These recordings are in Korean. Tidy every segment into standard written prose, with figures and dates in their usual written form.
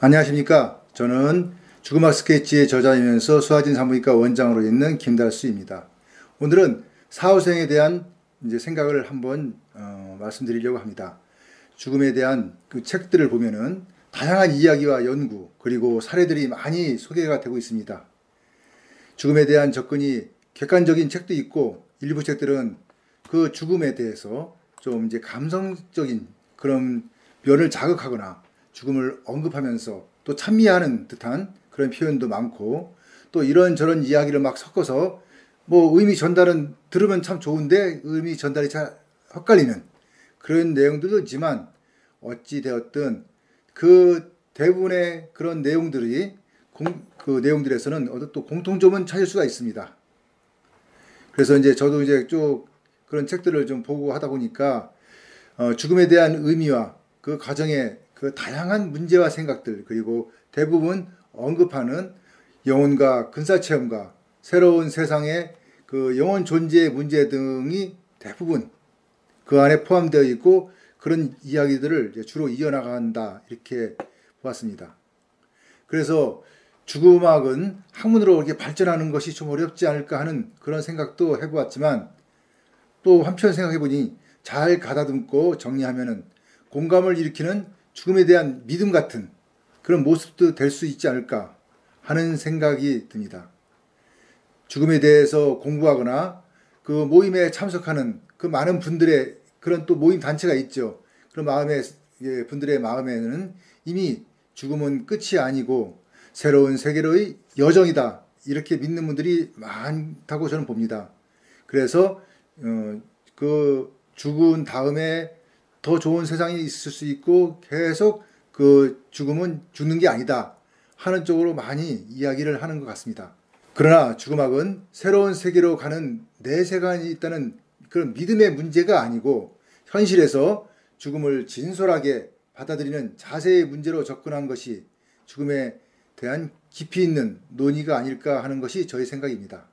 안녕하십니까. 저는 죽음학 스케치의 저자이면서 수화진 산부인과 원장으로 있는 김달수입니다. 오늘은 사후생에 대한 생각을 한번 말씀드리려고 합니다. 죽음에 대한 그 책들을 보면은 다양한 이야기와 연구 그리고 사례들이 많이 소개가 되고 있습니다. 죽음에 대한 접근이 객관적인 책도 있고 일부 책들은 그 죽음에 대해서 좀 감성적인 그런 면을 자극하거나 죽음을 언급하면서 또 찬미하는 듯한 그런 표현도 많고, 또 이런저런 이야기를 막 섞어서 의미 전달은 들으면 참 좋은데 의미 전달이 잘 헛갈리는 그런 내용들도 있지만, 어찌 되었든 그 대부분의 그런 내용들이 그 내용들에서는 또 공통점은 찾을 수가 있습니다. 그래서 저도 쭉 그런 책들을 좀 보고 하다 보니까 죽음에 대한 의미와 그 과정의 그 다양한 문제와 생각들, 그리고 대부분 언급하는 영혼과 근사체험과 새로운 세상의 그 영혼 존재의 문제 등이 대부분 그 안에 포함되어 있고, 그런 이야기들을 주로 이어나간다, 이렇게 보았습니다. 그래서 죽음학은 학문으로 이렇게 발전하는 것이 좀 어렵지 않을까 하는 그런 생각도 해보았지만, 또 한편 생각해보니 잘 가다듬고 정리하면은 공감을 일으키는 죽음에 대한 믿음 같은 그런 모습도 될 수 있지 않을까 하는 생각이 듭니다. 죽음에 대해서 공부하거나 그 모임에 참석하는 그 많은 분들의 그런 또 모임 단체가 있죠. 그런 분들의 마음에는 이미 죽음은 끝이 아니고 새로운 세계로의 여정이다, 이렇게 믿는 분들이 많다고 저는 봅니다. 그래서 그 죽은 다음에 더 좋은 세상이 있을 수 있고 계속 그 죽음은 죽는 게 아니다 하는 쪽으로 많이 이야기를 하는 것 같습니다. 그러나 죽음학은 새로운 세계로 가는 내세관이 있다는 그런 믿음의 문제가 아니고, 현실에서 죽음을 진솔하게 받아들이는 자세의 문제로 접근한 것이 죽음에 대한 깊이 있는 논의가 아닐까 하는 것이 저의 생각입니다.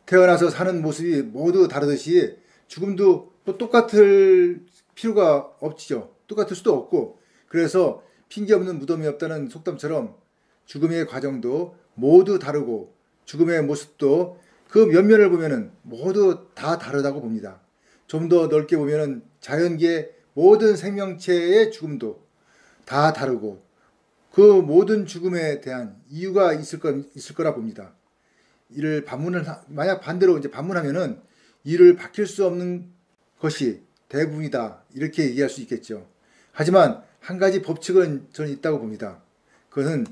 태어나서 사는 모습이 모두 다르듯이 죽음도 또 똑같을 필요가 없지요. 똑같을 수도 없고, 그래서 핑계 없는 무덤이 없다는 속담처럼 죽음의 과정도 모두 다르고 죽음의 모습도 그 면면을 보면은 모두 다 다르다고 봅니다. 좀 더 넓게 보면은 자연계의 모든 생명체의 죽음도 다 다르고 그 모든 죽음에 대한 이유가 있을 거라 봅니다. 만약 반대로 반문하면은 이를 바뀔 수 없는 것이 대부분이다, 이렇게 얘기할 수 있겠죠. 하지만 한 가지 법칙은 저는 있다고 봅니다. 그것은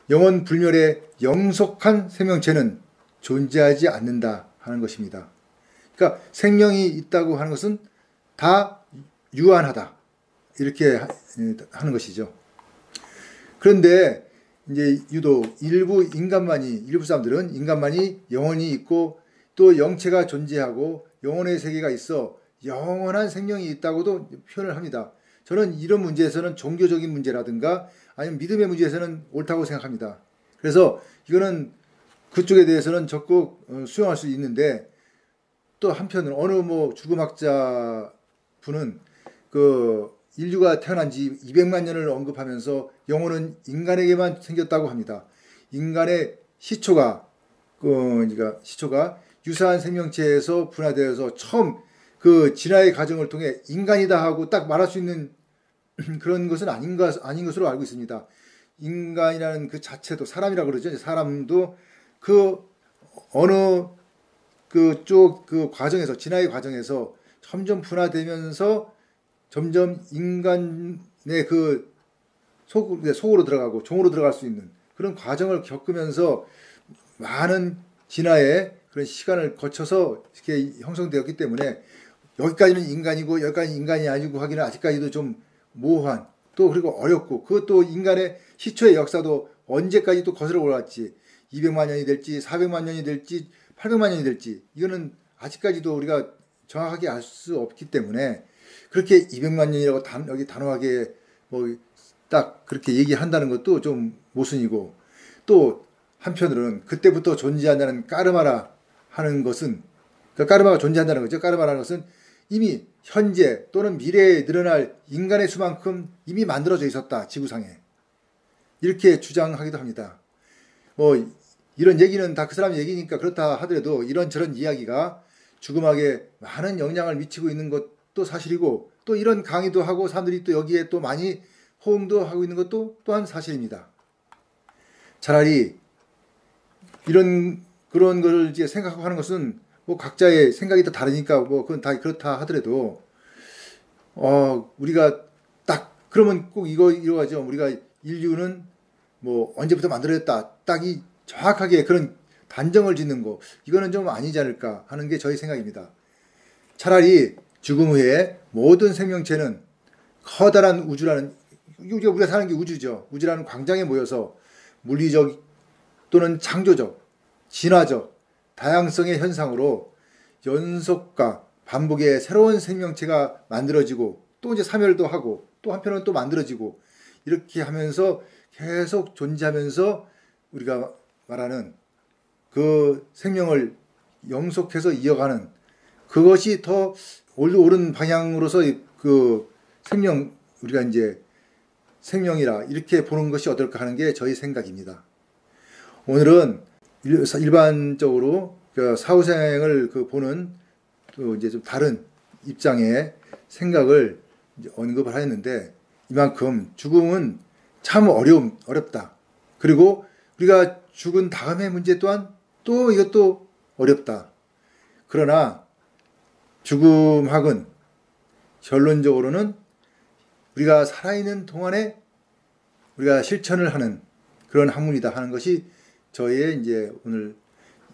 영원 불멸의 영속한 생명체는 존재하지 않는다 하는 것입니다. 그러니까 생명이 있다고 하는 것은 다 유한하다, 이렇게 하는 것이죠. 그런데 유독 일부 사람들은 인간만이 영혼이 있고 또 영체가 존재하고 영혼의 세계가 있어 영원한 생명이 있다고도 표현을 합니다. 저는 이런 문제에서는 종교적인 문제라든가 아니면 믿음의 문제에서는 옳다고 생각합니다. 그래서 이거는 그쪽에 대해서는 적극 수용할 수 있는데, 또 한편으로 어느 죽음학자 분은 그 인류가 태어난 지 200만 년을 언급하면서 영혼은 인간에게만 생겼다고 합니다. 인간의 시초가 유사한 생명체에서 분화되어서 처음 그 진화의 과정을 통해 인간이다 하고 딱 말할 수 있는 그런 것은 아닌 것으로 알고 있습니다. 인간이라는 그 자체도, 사람이라고 그러죠. 사람도 그 어느 과정에서, 진화의 과정에서 점점 분화되면서 점점 인간의 그 속으로 들어가고 종으로 들어갈 수 있는 그런 과정을 겪으면서 많은 진화의 그런 시간을 거쳐서 이렇게 형성되었기 때문에 여기까지는 인간이고 여기까지는 인간이 아니고 하기는 아직까지도 좀 모호한, 또 그리고 어렵고, 그것도 인간의 시초의 역사도 언제까지 또 거슬러 올라왔지, 200만 년이 될지 400만 년이 될지 800만 년이 될지, 이거는 아직까지도 우리가 정확하게 알 수 없기 때문에 그렇게 200만 년이라고 여기 단호하게 딱 그렇게 얘기한다는 것도 좀 모순이고, 또 한편으로는 그때부터 존재한다는 까르마라 하는 것은, 까르마가 존재한다는 거죠. 까르마라는 것은 이미 현재 또는 미래에 늘어날 인간의 수만큼 이미 만들어져 있었다, 지구상에. 이렇게 주장하기도 합니다. 이런 얘기는 다 그 사람 얘기니까 그렇다 하더라도 이런저런 이야기가 죽음학에 많은 영향을 미치고 있는 것도 사실이고, 또 이런 강의도 하고 사람들이 또 여기에 또 많이 호응도 하고 있는 것도 또한 사실입니다. 차라리 그런 걸 이제 생각하고 하는 것은 각자의 생각이 또 다르니까 그건 다 그렇다 하더라도 우리가 딱 그러면 꼭 이거죠. 우리가 인류는 언제부터 만들어졌다 딱 이 정확하게 그런 단정을 짓는 거, 이거는 좀 아니지 않을까 하는 게 저희 생각입니다. 차라리 죽음 후에 모든 생명체는 커다란 우주라는, 우리가 사는 게 우주죠. 우주라는 광장에 모여서 물리적 또는 창조적, 진화적, 다양성의 현상으로 연속과 반복의 새로운 생명체가 만들어지고, 또 이제 사멸도 하고, 또 한편은 또 만들어지고, 이렇게 하면서 계속 존재하면서 우리가 말하는 그 생명을 영속해서 이어가는, 그것이 더 옳은 방향으로서 그 우리가 이제 생명이라 이렇게 보는 것이 어떨까 하는 게 저희 생각입니다. 오늘은 일반적으로 사후생을 보는 또 이제 좀 다른 입장의 생각을 이제 언급을 하였는데, 이만큼 죽음은 참 어렵다. 그리고 우리가 죽은 다음의 문제 또한 또 이것도 어렵다. 그러나 죽음학은 결론적으로는 우리가 살아있는 동안에 우리가 실천을 하는 그런 학문이다 하는 것이 저의 이제 오늘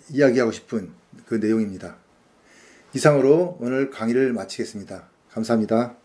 이야기하고 싶은 그 내용입니다. 이상으로 오늘 강의를 마치겠습니다. 감사합니다.